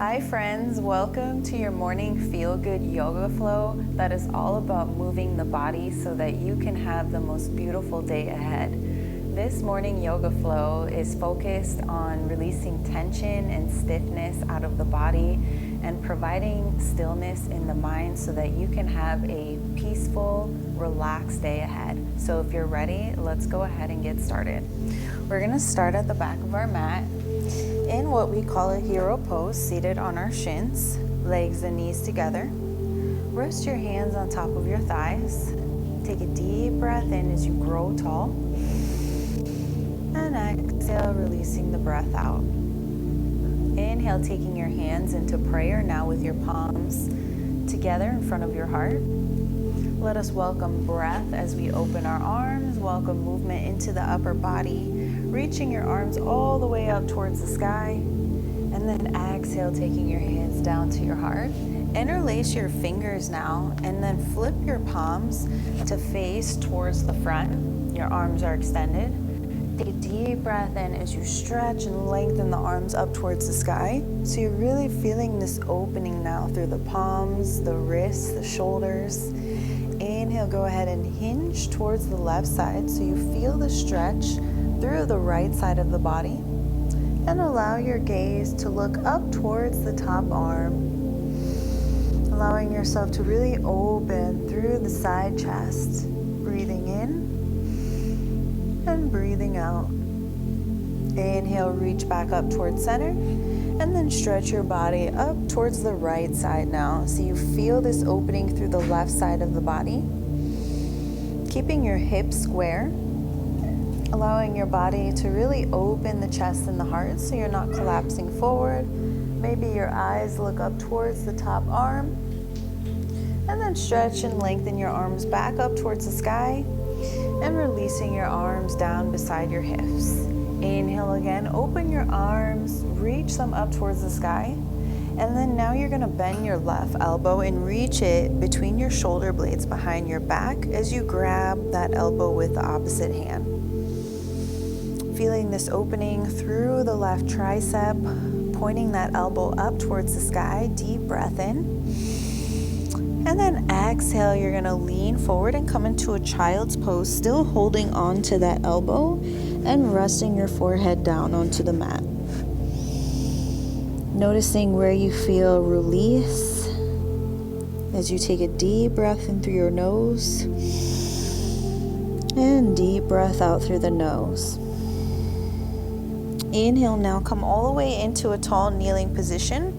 Hi friends, welcome to your morning feel-good yoga flow that is all about moving the body so that you can have the most beautiful day ahead. This morning yoga flow is focused on releasing tension and stiffness out of the body and providing stillness in the mind so that you can have a peaceful, relaxed day ahead. So if you're ready, let's go ahead and get started. We're going to start at the back of our mat in what we call a hero pose, seated on our shins, legs and knees together. Rest your hands on top of your thighs. Take a deep breath in as you grow tall. And exhale, releasing the breath out. Inhale, taking your hands into prayer now with your palms together in front of your heart. Let us welcome breath as we open our arms, welcome movement into the upper body, reaching your arms all the way up towards the sky. And then exhale, taking your hands down to your heart. Interlace your fingers now, and then flip your palms to face towards the front. Your arms are extended. Take a deep breath in as you stretch and lengthen the arms up towards the sky. So you're really feeling this opening now through the palms, the wrists, the shoulders. Inhale, go ahead and hinge towards the left side so you feel the stretch through the right side of the body. And allow your gaze to look up towards the top arm, allowing yourself to really open through the side chest, breathing in and breathing out. Inhale, reach back up towards center, and then stretch your body up towards the right side now. So you feel this opening through the left side of the body, keeping your hips square, allowing your body to really open the chest and the heart so you're not collapsing forward. Maybe your eyes look up towards the top arm, and then stretch and lengthen your arms back up towards the sky and releasing your arms down beside your hips. Inhale again, open your arms, reach them up towards the sky, and then now you're gonna bend your left elbow and reach it between your shoulder blades behind your back as you grab that elbow with the opposite hand. Feeling this opening through the left tricep, pointing that elbow up towards the sky, deep breath in. And then exhale, you're gonna lean forward and come into a child's pose, still holding on to that elbow and resting your forehead down onto the mat. Noticing where you feel release as you take a deep breath in through your nose and deep breath out through the nose. Inhale, now come all the way into a tall kneeling position,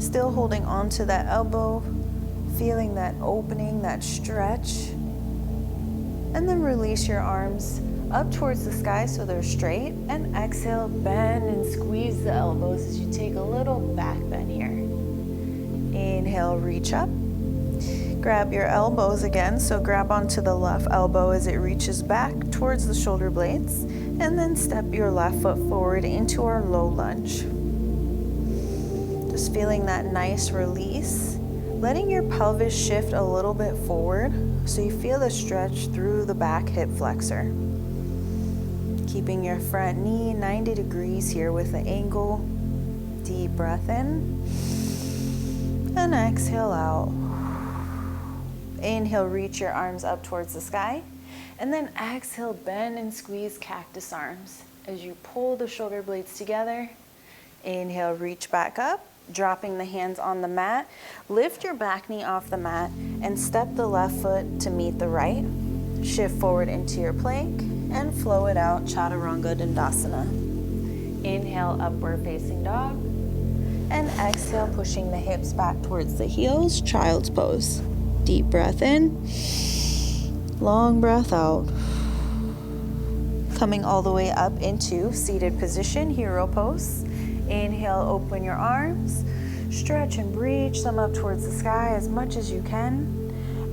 still holding on to that elbow, feeling that opening, that stretch. And then release your arms up towards the sky so they're straight, and exhale, bend and squeeze the elbows as you take a little back bend here. Inhale, reach up. Grab your elbows again, so grab onto the left elbow as it reaches back towards the shoulder blades, and then step your left foot forward into our low lunge. Just feeling that nice release, letting your pelvis shift a little bit forward so you feel the stretch through the back hip flexor. Keeping your front knee 90 degrees here with the angle. Deep breath in and exhale out. Inhale, reach your arms up towards the sky, and then exhale, bend and squeeze cactus arms as you pull the shoulder blades together. Inhale, reach back up, dropping the hands on the mat. Lift your back knee off the mat and step the left foot to meet the right. Shift forward into your plank and flow it out, Chaturanga Dandasana. Inhale, upward facing dog, and exhale, pushing the hips back towards the heels, child's pose. Deep breath in, long breath out. Coming all the way up into seated position, hero pose. Inhale, open your arms, stretch and reach them up towards the sky as much as you can.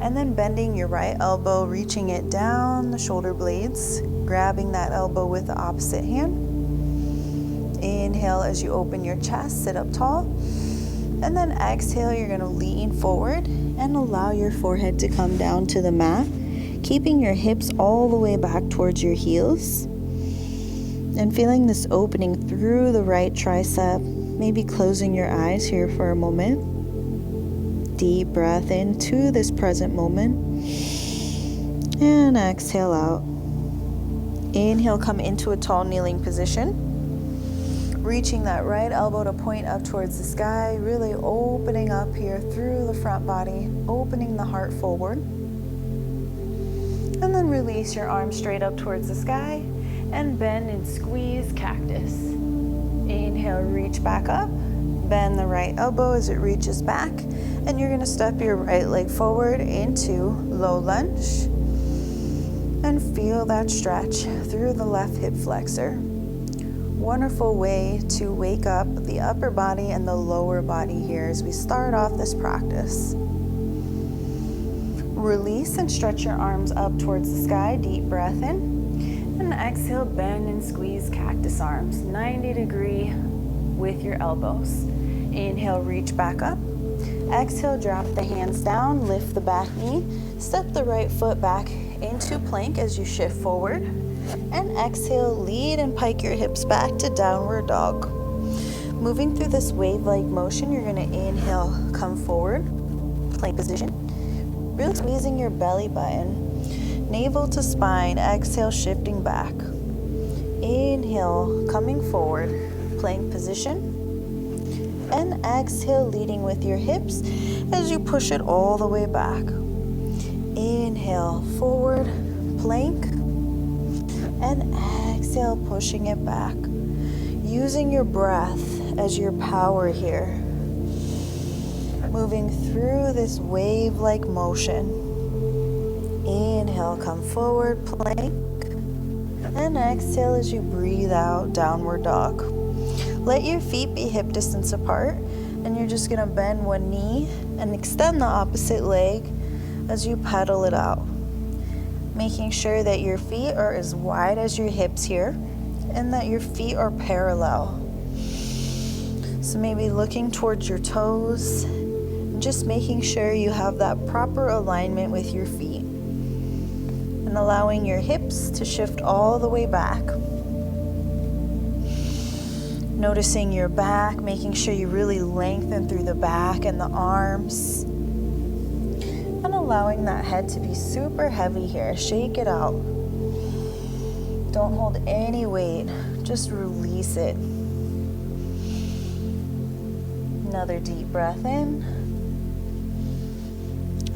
And then bending your right elbow, reaching it down the shoulder blades, grabbing that elbow with the opposite hand. Inhale as you open your chest, sit up tall. And then exhale, you're gonna lean forward and allow your forehead to come down to the mat, keeping your hips all the way back towards your heels. And feeling this opening through the right tricep, maybe closing your eyes here for a moment. Deep breath into this present moment. And exhale out. Inhale, come into a tall kneeling position. Reaching that right elbow to point up towards the sky, really opening up here through the front body, opening the heart forward. And then release your arms straight up towards the sky and bend and squeeze cactus. Inhale, reach back up, bend the right elbow as it reaches back, and you're gonna step your right leg forward into low lunge and feel that stretch through the left hip flexor. Wonderful way to wake up the upper body and the lower body here as we start off this practice. Release and stretch your arms up towards the sky. Deep breath in. And exhale, bend and squeeze cactus arms. 90 degree with your elbows. Inhale, reach back up. Exhale, drop the hands down, lift the back knee. Step the right foot back into plank as you shift forward. And exhale, lead and pike your hips back to downward dog. Moving through this wave-like motion, you're gonna inhale, come forward, plank position. Really squeezing your belly button, navel to spine. Exhale, shifting back. Inhale, coming forward, plank position. And exhale, leading with your hips as you push it all the way back. Inhale, forward, plank. And exhale, pushing it back. Using your breath as your power here. Moving through this wave-like motion. Inhale, come forward, plank. And exhale as you breathe out, downward dog. Let your feet be hip distance apart. And you're just gonna bend one knee and extend the opposite leg as you pedal it out. Making sure that your feet are as wide as your hips here and that your feet are parallel. So maybe looking towards your toes and just making sure you have that proper alignment with your feet and allowing your hips to shift all the way back. Noticing your back, making sure you really lengthen through the back and the arms. And allowing that head to be super heavy here. Shake it out. Don't hold any weight. Just release it. Another deep breath in.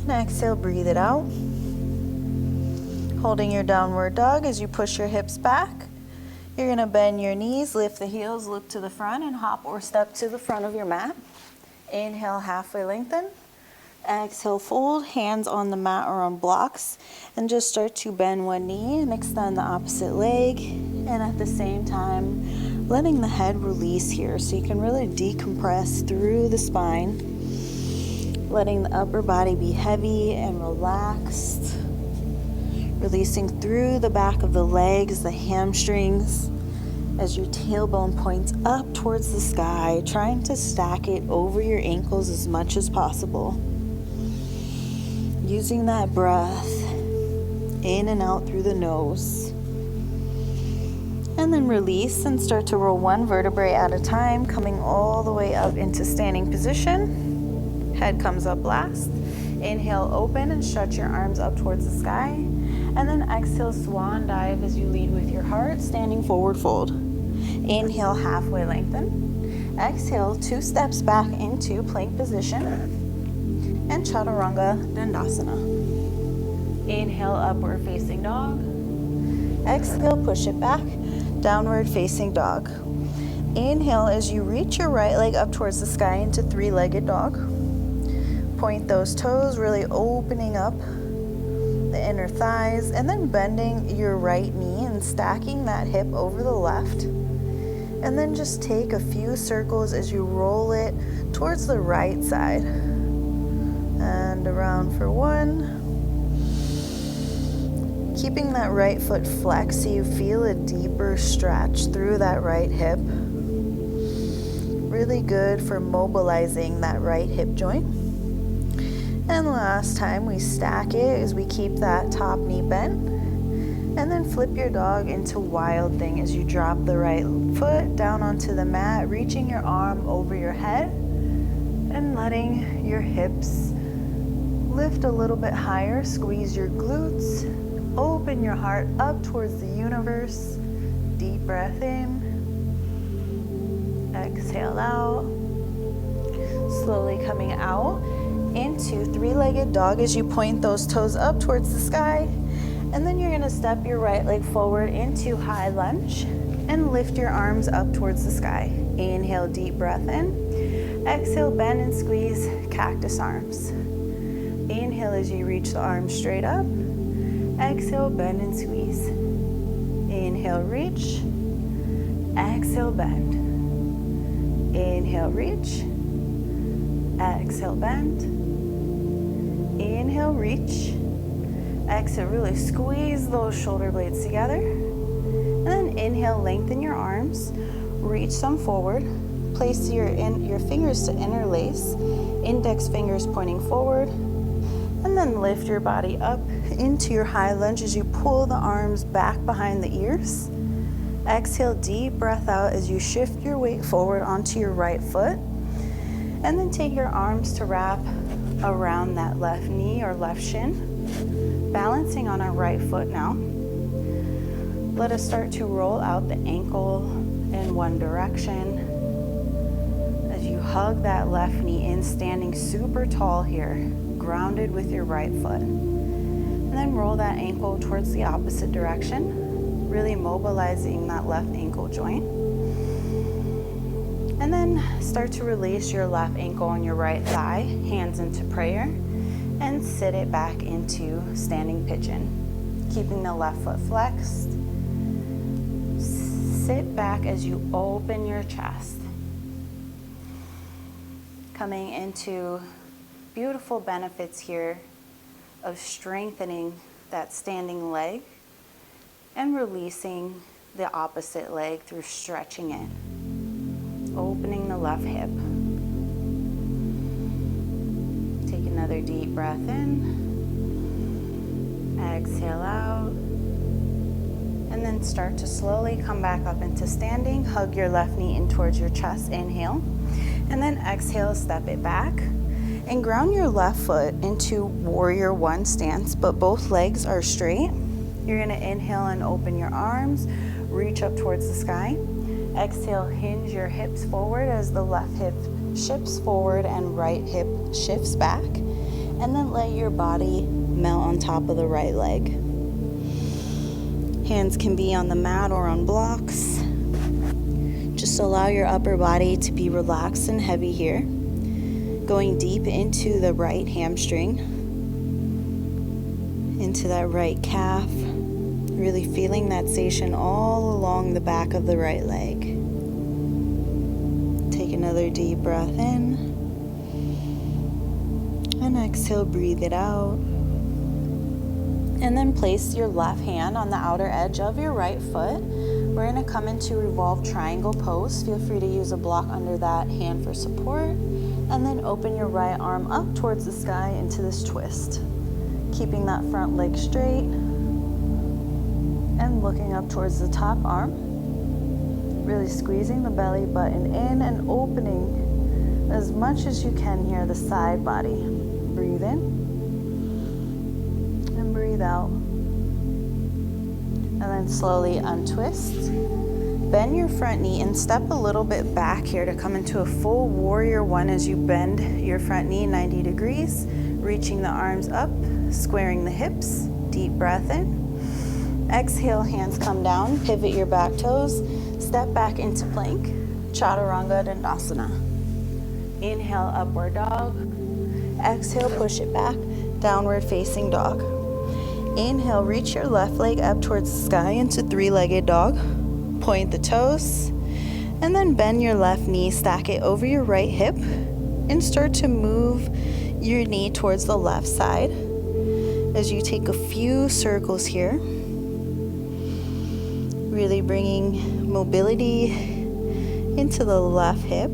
And exhale, breathe it out. Holding your downward dog as you push your hips back. You're gonna bend your knees, lift the heels, look to the front, and hop or step to the front of your mat. Inhale, halfway lengthen. Exhale, fold, hands on the mat or on blocks, and just start to bend one knee and extend the opposite leg. And at the same time, letting the head release here so you can really decompress through the spine. Letting the upper body be heavy and relaxed. Releasing through the back of the legs, the hamstrings, as your tailbone points up towards the sky, trying to stack it over your ankles as much as possible. Using that breath in and out through the nose. And then release and start to roll one vertebrae at a time, coming all the way up into standing position. Head comes up last. Inhale, open and stretch your arms up towards the sky. And then exhale, swan dive as you lead with your heart, standing forward fold. Inhale, halfway lengthen. Exhale, 2 steps back into plank position. And Chaturanga Dandasana. Inhale, upward facing dog. Exhale, push it back, downward facing dog. Inhale as you reach your right leg up towards the sky into 3-legged dog. Point those toes, really opening up the inner thighs, and then bending your right knee and stacking that hip over the left. And then just take a few circles as you roll it towards the right side. And around for 1. Keeping that right foot flexed so you feel a deeper stretch through that right hip. Really good for mobilizing that right hip joint. And last time we stack it as we keep that top knee bent. And then flip your dog into wild thing as you drop the right foot down onto the mat, reaching your arm over your head and letting your hips lift a little bit higher. Squeeze your glutes, open your heart up towards the universe. Deep breath in, exhale out. Slowly coming out into three-legged dog as you point those toes up towards the sky. And then you're gonna step your right leg forward into high lunge and lift your arms up towards the sky. Inhale, deep breath in. Exhale, bend and squeeze cactus arms. Inhale as you reach the arms straight up. Exhale, bend and squeeze. Inhale, reach. Exhale, bend. Inhale, reach. Exhale, bend. Inhale, reach. Exhale, really squeeze those shoulder blades together. And then inhale, lengthen your arms, reach them forward. Place your fingers to interlace, index fingers pointing forward. And then lift your body up into your high lunge as you pull the arms back behind the ears. Exhale, deep breath out as you shift your weight forward onto your right foot. And then take your arms to wrap around that left knee or left shin. Balancing on our right foot now. Let us start to roll out the ankle in one direction as you hug that left knee in, standing super tall here, grounded with your right foot. And then roll that ankle towards the opposite direction, really mobilizing that left ankle joint. And then start to release your left ankle on your right thigh, hands into prayer. And sit it back into standing pigeon, keeping the left foot flexed. Sit back as you open your chest. Coming into beautiful benefits here of strengthening that standing leg and releasing the opposite leg through stretching it. Opening the left hip. Another deep breath in, exhale out, and then start to slowly come back up into standing. Hug your left knee in towards your chest, inhale, and then exhale, step it back, and ground your left foot into warrior one stance, but both legs are straight. You're gonna inhale and open your arms, reach up towards the sky. Exhale, hinge your hips forward as the left hip shifts forward and right hip shifts back. And then let your body melt on top of the right leg. Hands can be on the mat or on blocks. Just allow your upper body to be relaxed and heavy here. Going deep into the right hamstring, into that right calf. Really feeling that sensation all along the back of the right leg. Take another deep breath in. And exhale, breathe it out. And then place your left hand on the outer edge of your right foot. We're going to come into revolved triangle pose. Feel free to use a block under that hand for support. And then open your right arm up towards the sky into this twist. Keeping that front leg straight. And looking up towards the top arm. Really squeezing the belly button in and opening as much as you can here the side body. Breathe in and breathe out. And then slowly untwist. Bend your front knee and step a little bit back here to come into a full warrior one as you bend your front knee 90 degrees, reaching the arms up, squaring the hips. Deep breath in. Exhale, hands come down, pivot your back toes, step back into plank, Chaturanga Dandasana. Inhale, upward dog. Exhale, push it back, downward facing dog. Inhale, reach your left leg up towards the sky into three-legged dog. Point the toes, and then bend your left knee, stack it over your right hip, and start to move your knee towards the left side as you take a few circles here. Really bringing mobility into the left hip.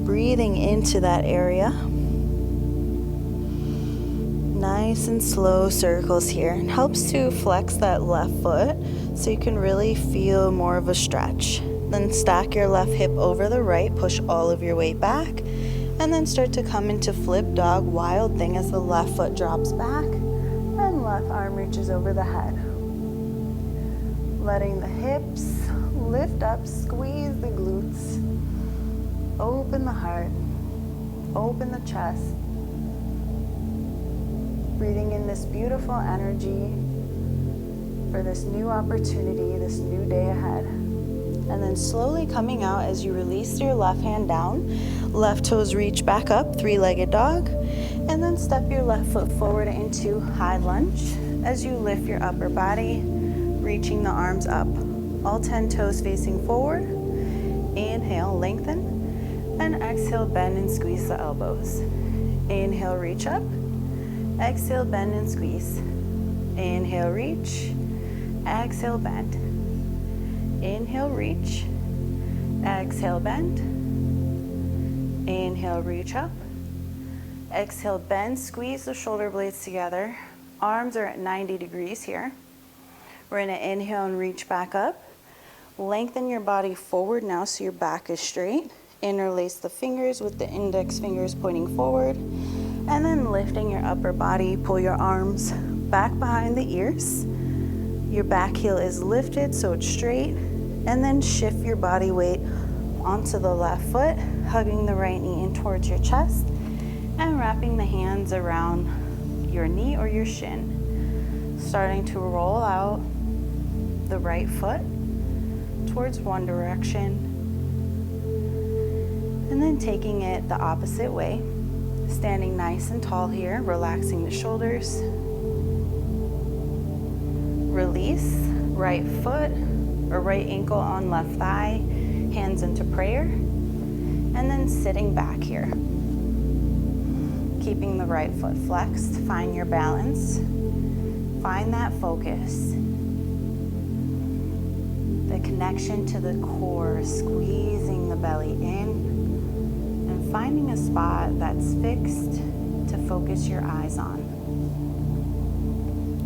Breathing into that area. Nice and slow circles here. It helps to flex that left foot so you can really feel more of a stretch. Then stack your left hip over the right, push all of your weight back, and then start to come into flip dog, wild thing, as the left foot drops back and left arm reaches over the head. Letting the hips lift up, squeeze the glutes, open the heart, open the chest. Breathing in this beautiful energy for this new opportunity, this new day ahead. And then slowly coming out as you release your left hand down, left toes reach back up, three-legged dog, and then step your left foot forward into high lunge as you lift your upper body, reaching the arms up. All 10 toes facing forward. Inhale, lengthen, and exhale, bend and squeeze the elbows. Inhale, reach up. Exhale, bend and squeeze. Inhale, reach. Exhale, bend. Inhale, reach. Exhale, bend. Inhale, reach up. Exhale, bend, squeeze the shoulder blades together. Arms are at 90 degrees here. We're going to inhale and reach back up. Lengthen your body forward now so your back is straight. Interlace the fingers with the index fingers pointing forward. And then lifting your upper body, pull your arms back behind the ears. Your back heel is lifted so it's straight. And then shift your body weight onto the left foot, hugging the right knee in towards your chest and wrapping the hands around your knee or your shin. Starting to roll out the right foot towards one direction. And then taking it the opposite way. Standing nice and tall here, relaxing the shoulders. Release, right foot or right ankle on left thigh, hands into prayer. And then sitting back here. Keeping the right foot flexed, find your balance. Find that focus. The connection to the core, squeezing the belly in. Finding a spot that's fixed to focus your eyes on.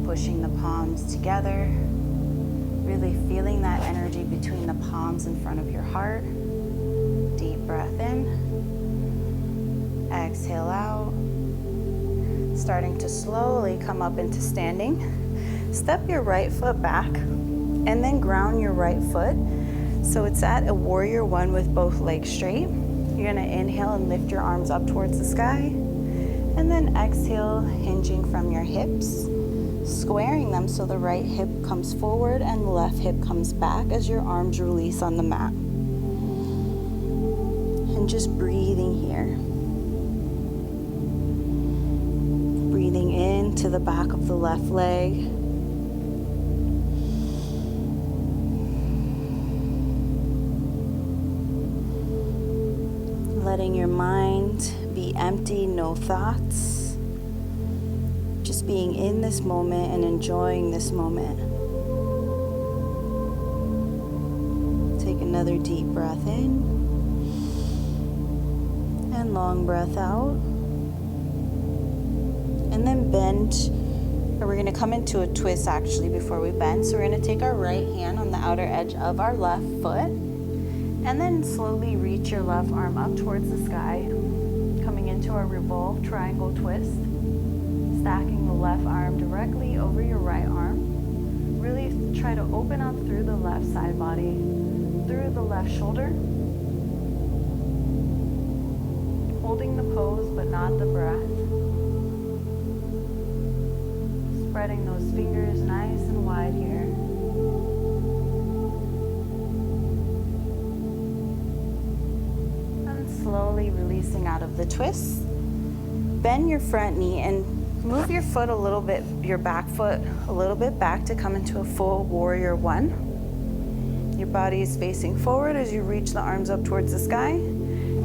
Pushing the palms together, really feeling that energy between the palms in front of your heart. Deep breath in. Exhale out. Starting to slowly come up into standing. Step your right foot back and then ground your right foot so it's at a warrior one with both legs straight. You're going to inhale and lift your arms up towards the sky. And then exhale, hinging from your hips, squaring them so the right hip comes forward and the left hip comes back as your arms release on the mat. And just breathing here. Breathing into the back of the left leg. Letting your mind be empty, no thoughts. Just being in this moment and enjoying this moment. Take another deep breath in. And long breath out. And then bend. Or we're going to come into a twist actually before we bend. So we're going to take our right hand on the outer edge of our left foot. And then slowly reach your left arm up towards the sky, coming into our revolve triangle twist, stacking the left arm directly over your right arm. Really try to open up through the left side body, through the left shoulder, holding the pose but not the breath. Spreading those fingers nice and wide here. Slowly releasing out of the twist. Bend your front knee and move your foot a little bit, your back foot a little bit back to come into a full warrior one. Your body is facing forward as you reach the arms up towards the sky.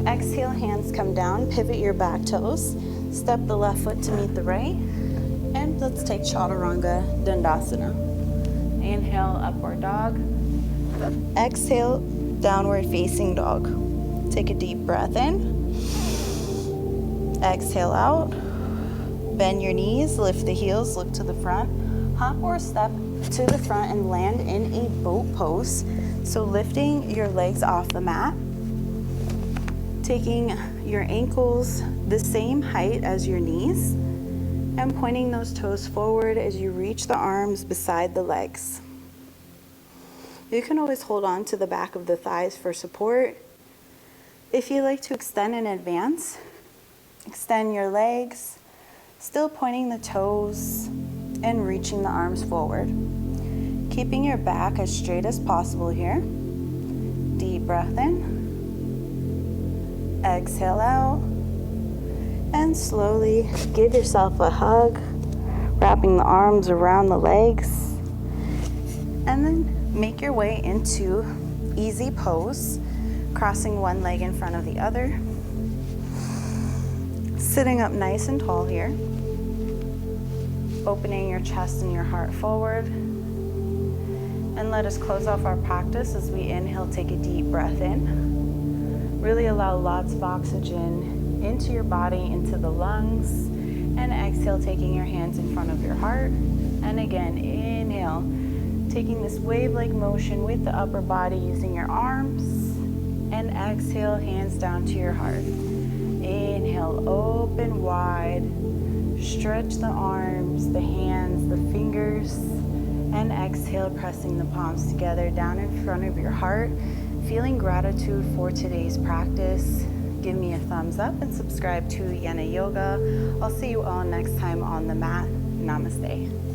Exhale, hands come down, pivot your back toes. Step the left foot to meet the right. And let's take Chaturanga Dandasana. Inhale, upward dog. Exhale, downward facing dog. Take a deep breath in. Exhale out. Bend your knees, lift the heels, look to the front. Hop or step to the front and land in a boat pose. So lifting your legs off the mat, taking your ankles the same height as your knees, and pointing those toes forward as you reach the arms beside the legs. You can always hold on to the back of the thighs for support. If you like to extend in advance, extend your legs, still pointing the toes and reaching the arms forward. Keeping your back as straight as possible here. Deep breath in. Exhale out. And slowly give yourself a hug, wrapping the arms around the legs. And then make your way into easy pose, crossing one leg in front of the other. Sitting up nice and tall here. Opening your chest and your heart forward. And let us close off our practice as we inhale, take a deep breath in. Really allow lots of oxygen into your body, into the lungs. And exhale, taking your hands in front of your heart. And again, inhale, taking this wave-like motion with the upper body using your arms. And exhale, hands down to your heart. Inhale, open wide. Stretch the arms, the hands, the fingers, and exhale, pressing the palms together down in front of your heart. Feeling gratitude for today's practice. Give me a thumbs up and subscribe to Yena Yoga. I'll see you all next time on the mat. Namaste.